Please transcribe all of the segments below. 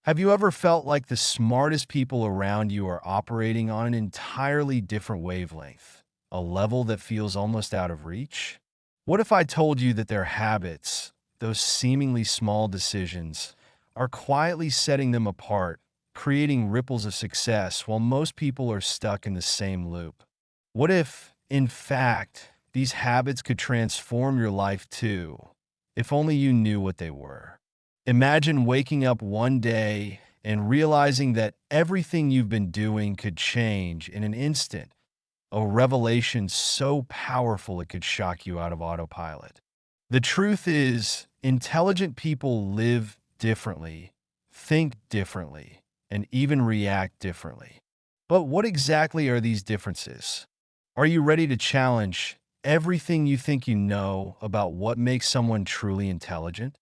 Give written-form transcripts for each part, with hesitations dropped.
Have you ever felt like the smartest people around you are operating on an entirely different wavelength, a level that feels almost out of reach? What if I told you that their habits, those seemingly small decisions, are quietly setting them apart, creating ripples of success while most people are stuck in the same loop? What if, in fact, these habits could transform your life too, if only you knew what they were? Imagine waking up one day and realizing that everything you've been doing could change in an instant, a revelation so powerful it could shock you out of autopilot. The truth is, intelligent people live differently, think differently, and even react differently. But what exactly are these differences? Are you ready to challenge everything you think you know about what makes someone truly intelligent?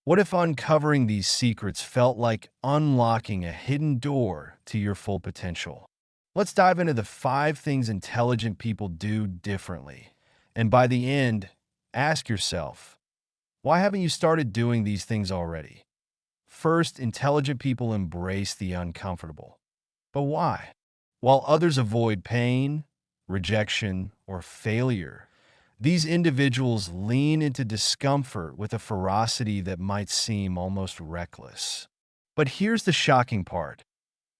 What if uncovering these secrets felt like unlocking a hidden door to your full potential? Let's dive into the 5 things intelligent people do differently. And by the end, ask yourself, why haven't you started doing these things already? First, intelligent people embrace the uncomfortable. But why? While others avoid pain, rejection, or failure, these individuals lean into discomfort with a ferocity that might seem almost reckless. But here's the shocking part.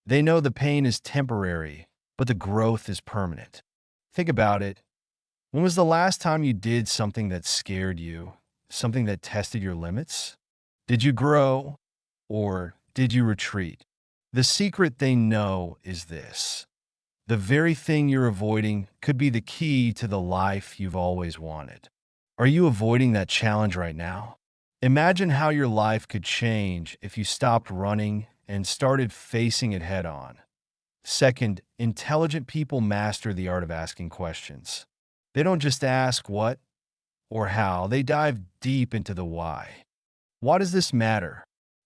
They know the pain is temporary, but the growth is permanent. Think about it. When was the last time you did something that scared you, something that tested your limits? Did you grow, or did you retreat? The secret they know is this. The very thing you're avoiding could be the key to the life you've always wanted. Are you avoiding that challenge right now? Imagine how your life could change if you stopped running and started facing it head on. Second, intelligent people master the art of asking questions. They don't just ask what or how, they dive deep into the why. Why does this matter?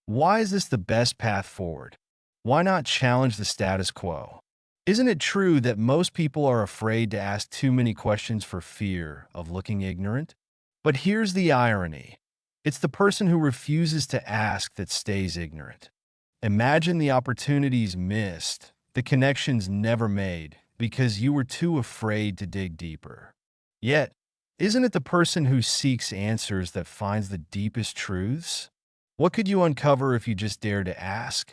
Why is this the best path forward? Why not challenge the status quo? Isn't it true that most people are afraid to ask too many questions for fear of looking ignorant? But here's the irony. It's the person who refuses to ask that stays ignorant. Imagine the opportunities missed, the connections never made, because you were too afraid to dig deeper. Yet, isn't it the person who seeks answers that finds the deepest truths? What could you uncover if you just dared to ask?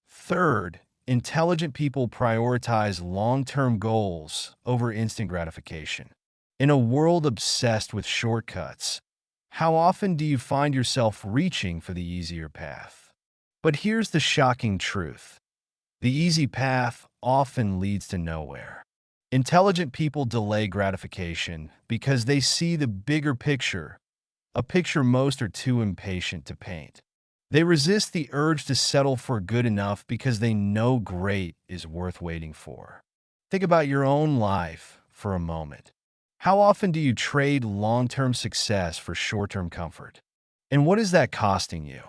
Third, intelligent people prioritize long-term goals over instant gratification. In a world obsessed with shortcuts, how often do you find yourself reaching for the easier path? But here's the shocking truth. The easy path often leads to nowhere. Intelligent people delay gratification because they see the bigger picture, a picture most are too impatient to paint. They resist the urge to settle for good enough because they know great is worth waiting for. Think about your own life for a moment. How often do you trade long-term success for short-term comfort? And what is that costing you?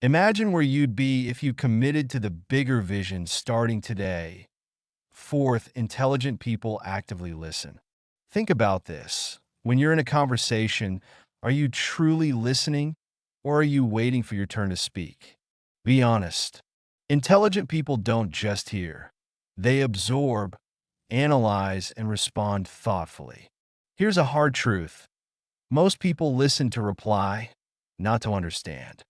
Imagine where you'd be if you committed to the bigger vision starting today. Fourth, intelligent people actively listen. Think about this. When you're in a conversation, are you truly listening, or are you waiting for your turn to speak? Be honest. Intelligent people don't just hear. They absorb, analyze, and respond thoughtfully. Here's a hard truth. Most people listen to reply, not to understand.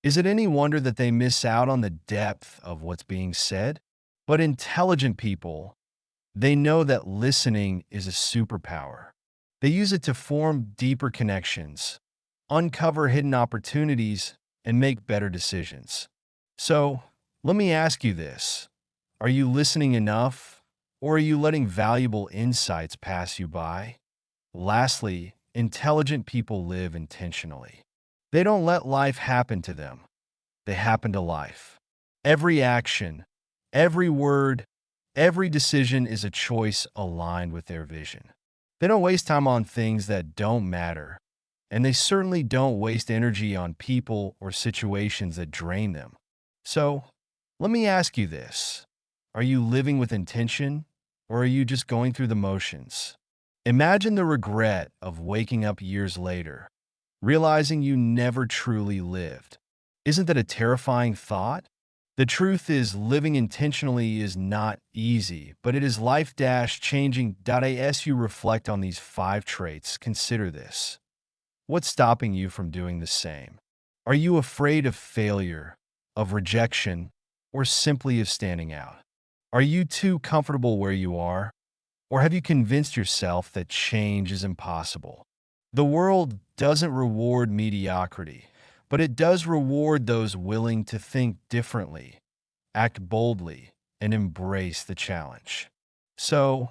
Is it any wonder that they miss out on the depth of what's being said? But intelligent people, they know that listening is a superpower. They use it to form deeper connections, uncover hidden opportunities, and make better decisions. So, let me ask you this. Are you listening enough, or are you letting valuable insights pass you by? Lastly, intelligent people live intentionally. They don't let life happen to them. They happen to life. Every action, every word, every decision is a choice aligned with their vision. They don't waste time on things that don't matter, and they certainly don't waste energy on people or situations that drain them. So, let me ask you this. Are you living with intention, or are you just going through the motions? Imagine the regret of waking up years later, realizing you never truly lived. Isn't that a terrifying thought? The truth is, living intentionally is not easy, but it is life-changing. As you reflect on these 5 traits, consider this. What's stopping you from doing the same? Are you afraid of failure, of rejection, or simply of standing out? Are you too comfortable where you are? Or have you convinced yourself that change is impossible? The world doesn't reward mediocrity, but it does reward those willing to think differently, act boldly, and embrace the challenge. So,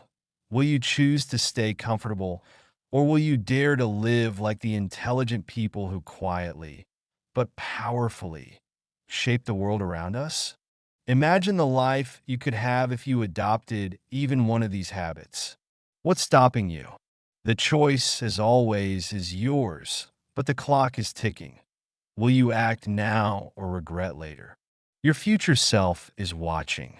will you choose to stay comfortable, or will you dare to live like the intelligent people who quietly, but powerfully, shape the world around us? Imagine the life you could have if you adopted even one of these habits. What's stopping you? The choice, as always, is yours, but the clock is ticking. Will you act now or regret later? Your future self is watching.